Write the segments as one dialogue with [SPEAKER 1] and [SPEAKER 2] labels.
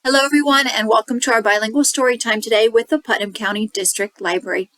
[SPEAKER 1] Hello everyone and welcome to our bilingual story time today with the Putnam County District Library.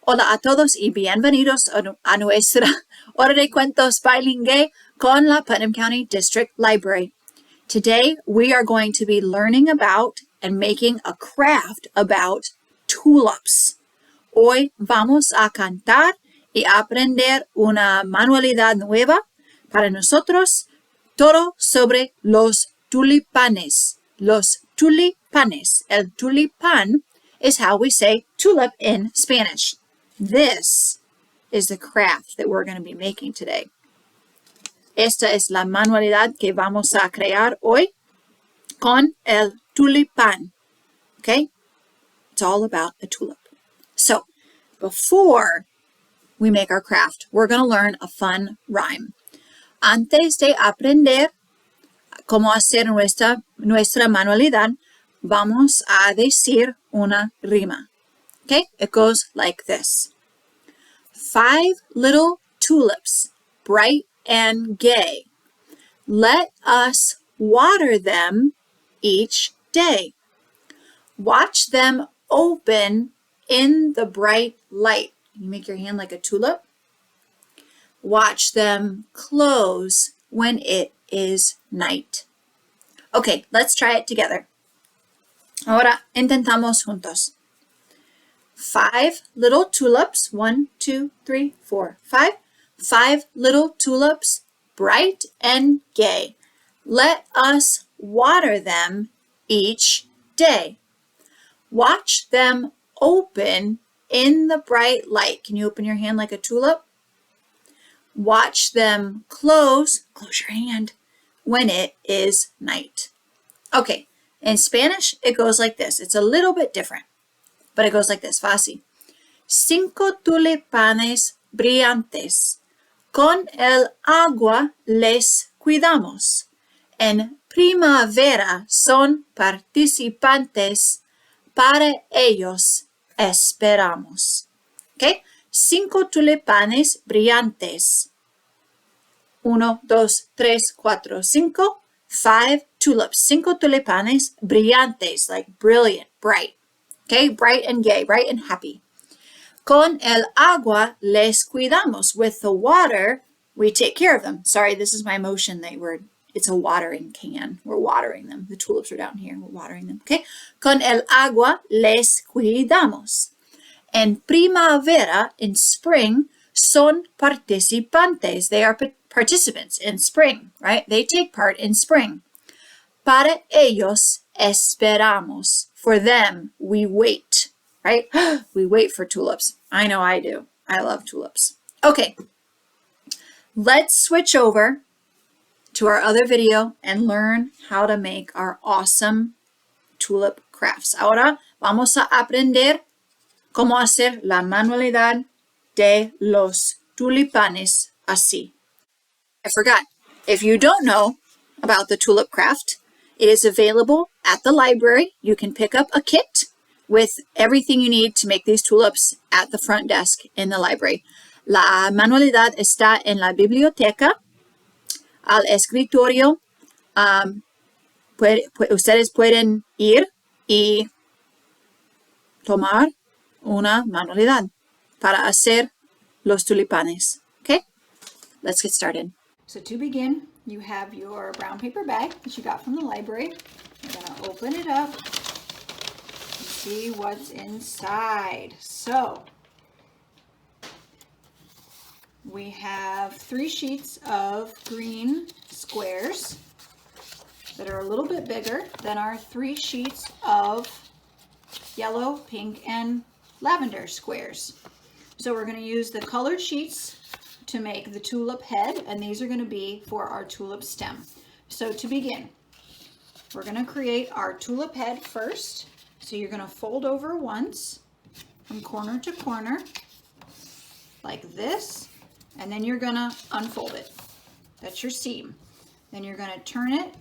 [SPEAKER 1] Hola a todos y bienvenidos a nuestra hora de cuentos bilingüe con la Putnam County District Library. Today we are going to be learning about and making a craft about tulips. Hoy vamos a cantar y aprender una manualidad nueva para nosotros, todo sobre los tulipanes. Los tulipanes. El tulipan is how we say tulip in Spanish. This is the craft that we're going to be making today. Esta es la manualidad que vamos a crear hoy con el tulipan. Okay? It's all about a tulip. So, before we make our craft, we're going to learn a fun rhyme. Antes de aprender cómo hacer nuestra manualidad, vamos a decir una rima. Okay? It goes like this. 5 little tulips, bright and gay. Let us water them each day. Watch them open in the bright light. You make your hand like a tulip. Watch them close when it is night. Okay, let's try it together. Ahora intentamos juntos. 5 little tulips. 1, 2, 3, 4, 5. 5 little tulips, bright and gay. Let us water them each day. Watch them open in the bright light. Can you open your hand like a tulip? Watch them close your hand, when it is night. Okay, in Spanish, it goes like this. It's a little bit different, but it goes like this. Fácil. 5 tulipanes brillantes. Con el agua les cuidamos. En primavera son participantes. Para ellos esperamos. Okay? 5 tulipanes brillantes. 1, 2, 3, 4, 5. 5 tulips. 5 tulipanes brillantes, like brilliant, bright. Okay, bright and gay, bright and happy. Con el agua les cuidamos. With the water, we take care of them. Sorry, this is my motion. It's a watering can. We're watering them. The tulips are down here. We're watering them. Okay. Con el agua les cuidamos. En primavera, in spring, son participantes. They are participants in spring, right? They take part in spring. Para ellos esperamos. For them, we wait, right? We wait for tulips. I know I do. I love tulips. Okay, let's switch over to our other video and learn how to make our awesome tulip crafts. Ahora vamos a aprender cómo hacer la manualidad de los tulipanes así. I forgot. If you don't know about the tulip craft, it is available at the library. You can pick up a kit with everything you need to make these tulips at the front desk in the library. La manualidad está en la biblioteca, al escritorio. Ustedes pueden ir y tomar una manualidad para hacer los tulipanes. Okay, let's get started. So to begin, you have your brown paper bag that you got from the library. You're going to open it up and see what's inside. So we have 3 sheets of green squares that are a little bit bigger than our 3 sheets of yellow, pink, and lavender squares. So we're going to use the colored sheets to make the tulip head, and these are going to be for our tulip stem. So to begin, we're going to create our tulip head first. So you're going to fold over once from corner to corner like this, and then you're going to unfold it. That's your seam. Then you're going to turn it,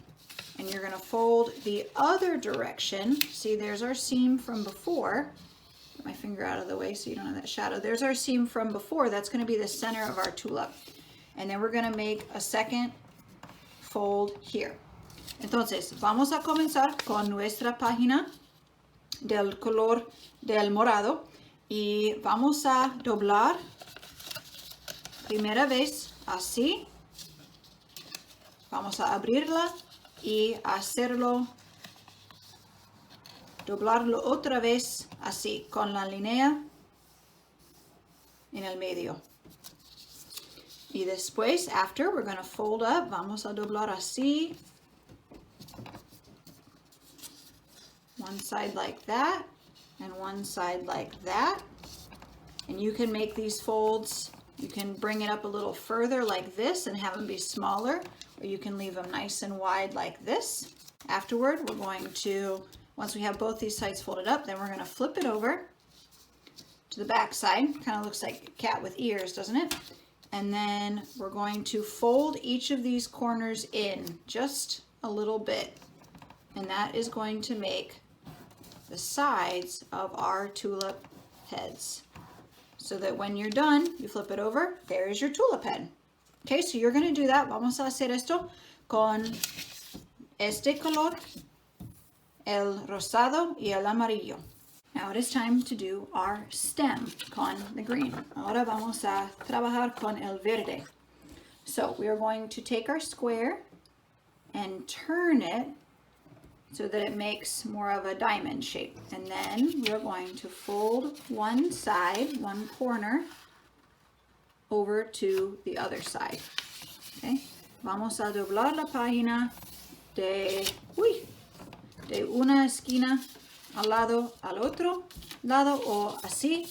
[SPEAKER 1] and you're going to fold the other direction. See, there's our seam from before. Get my finger out of the way so you don't have that shadow. There's our seam from before. That's going to be the center of our tulip. And then we're going to make a second fold here. Entonces, vamos a comenzar con nuestra página del color del morado y vamos a doblar primera vez así. Vamos a abrirla y hacerlo, doblarlo otra vez así, con la línea en el medio. Y después, after, we're going to fold up. Vamos a doblar así. One side like that, and one side like that. And you can make these folds, you can bring it up a little further like this and have them be smaller, or you can leave them nice and wide like this. Afterward, we're going to, once we have both these sides folded up, then we're going to flip it over to the back side. Kind of looks like a cat with ears, doesn't it? And then we're going to fold each of these corners in just a little bit. And that is going to make the sides of our tulip heads. So that when you're done, you flip it over, there is your tulip head. Okay, so you're going to do that. Vamos a hacer esto con este color, el rosado y el amarillo. Now it is time to do our stem con the green. Ahora vamos a trabajar con el verde. So we are going to take our square and turn it so that it makes more of a diamond shape. And then we're going to fold one side, one corner, over to the other side. Okay? Vamos a doblar la página de una esquina al lado al otro lado o así,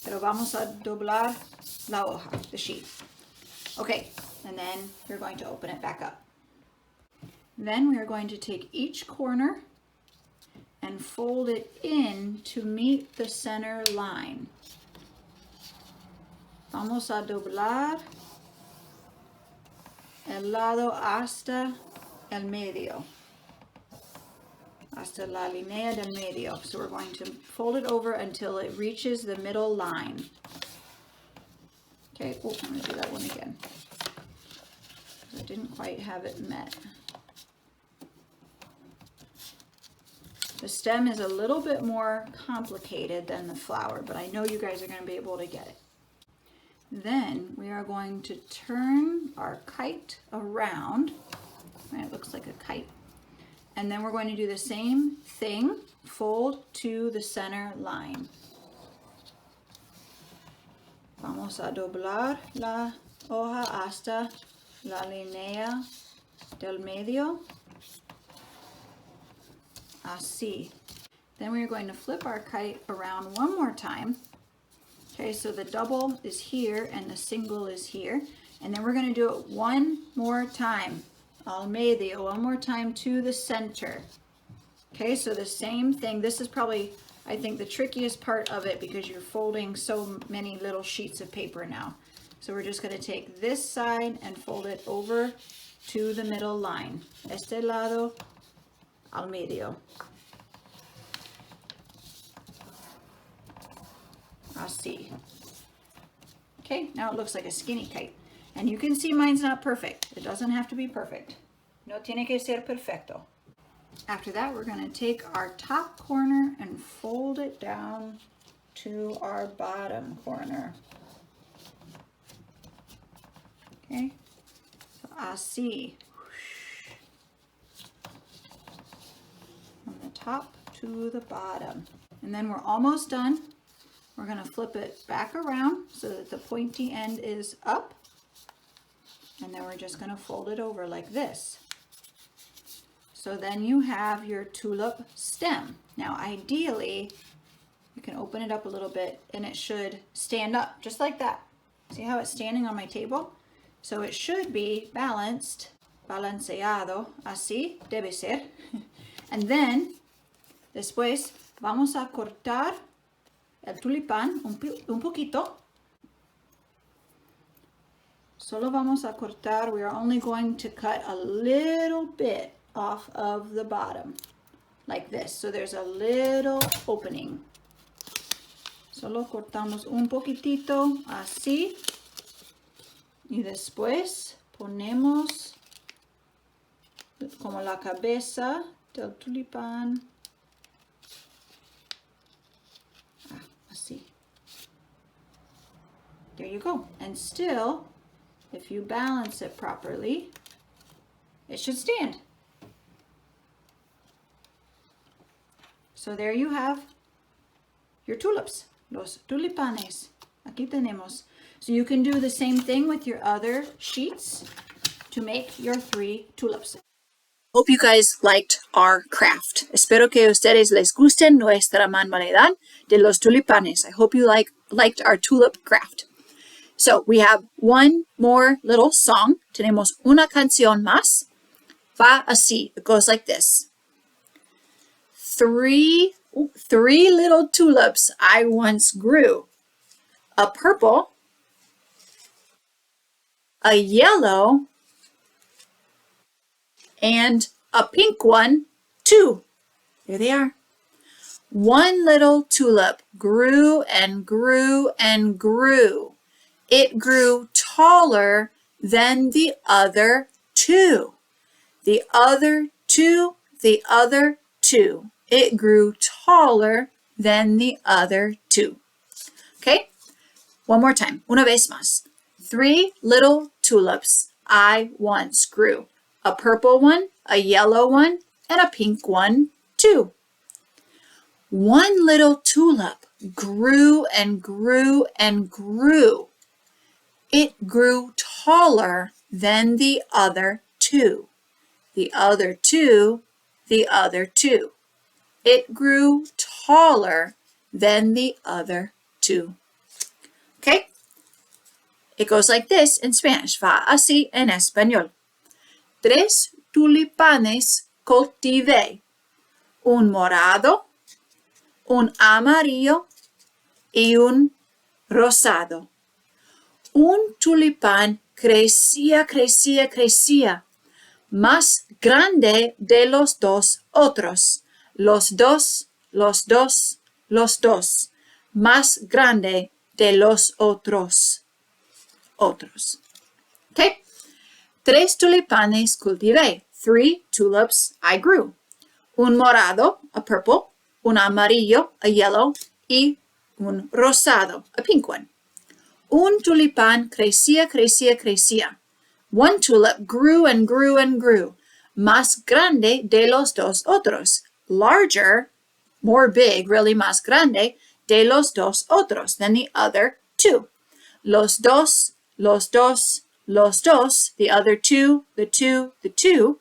[SPEAKER 1] pero vamos a doblar la hoja, the sheet. Okay, and then we're going to open it back up. Then we are going to take each corner and fold it in to meet the center line. Vamos a doblar el lado hasta el medio, hasta la línea del medio. So we're going to fold it over until it reaches the middle line. Okay, oh, I'm going to do that one again. I didn't quite have it met. The stem is a little bit more complicated than the flower, but I know you guys are going to be able to get it. Then we are going to turn our kite around. It looks like a kite. And then we're going to do the same thing, fold to the center line. Vamos a doblar la hoja hasta la línea del medio. Así. Then we are going to flip our kite around one more time. Okay, so the double is here and the single is here. And then we're going to do it one more time. Al medio, one more time to the center. Okay, so the same thing. This is probably, I think, the trickiest part of it because you're folding so many little sheets of paper now. So we're just going to take this side and fold it over to the middle line. Este lado al medio. Así. Okay, now it looks like a skinny kite. And you can see mine's not perfect. It doesn't have to be perfect. No tiene que ser perfecto. After that, we're going to take our top corner and fold it down to our bottom corner. Okay, so así. From the top to the bottom. And then we're almost done. We're going to flip it back around so that the pointy end is up. And then we're just going to fold it over like this. So then you have your tulip stem. Now ideally, you can open it up a little bit and it should stand up just like that. See how it's standing on my table? So it should be balanced, balanceado, así debe ser. And then, después, vamos a cortar el tulipán un poquito. Solo vamos a cortar, we are only going to cut a little bit off of the bottom, like this. So there's a little opening. Solo cortamos un poquitito, así. Y después ponemos como la cabeza del tulipán. Así. There you go. And still, if you balance it properly, it should stand. So there you have your tulips, los tulipanes. Aquí tenemos. So you can do the same thing with your other sheets to make your 3 tulips. Hope you guys liked our craft. Espero que ustedes les gusten nuestra manualidad de los tulipanes. I hope you liked our tulip craft. So we have one more little song. Tenemos una canción más. Va así. It goes like this. 3 little tulips I once grew. A purple, a yellow, and a pink one, too. There they are. One little tulip grew and grew and grew. It grew taller than the other 2. The other 2, the other 2. It grew taller than the other 2. Okay? One more time. Una vez más. 3 little tulips I once grew. A purple one, a yellow one, and a pink one, too. One little tulip grew and grew and grew. It grew taller than the other 2. The other 2, the other 2. It grew taller than the other 2. Okay? It goes like this in Spanish. Va así en español. 3 tulipanes cultivé. Un morado, un amarillo y un rosado. Un tulipán crecía, crecía, crecía. Más grande de los 2 otros. Los dos. Más grande de los otros. Okay? 3 tulipanes cultivé. 3 tulips I grew. Un morado, a purple. Un amarillo, a yellow. Y un rosado, a pink one. Un tulipán crecía, crecía, crecía. One tulip grew and grew and grew. Más grande de los 2 otros. Larger, more big, really más grande, de los 2 otros, than the other 2. Los dos, the other 2, the 2,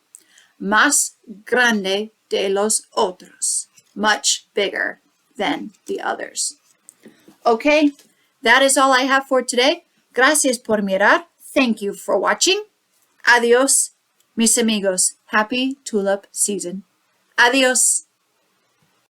[SPEAKER 1] más grande de los otros, much bigger than the others. Okay, that is all I have for today. Gracias por mirar. Thank you for watching. Adios, mis amigos. Happy tulip season. Adios.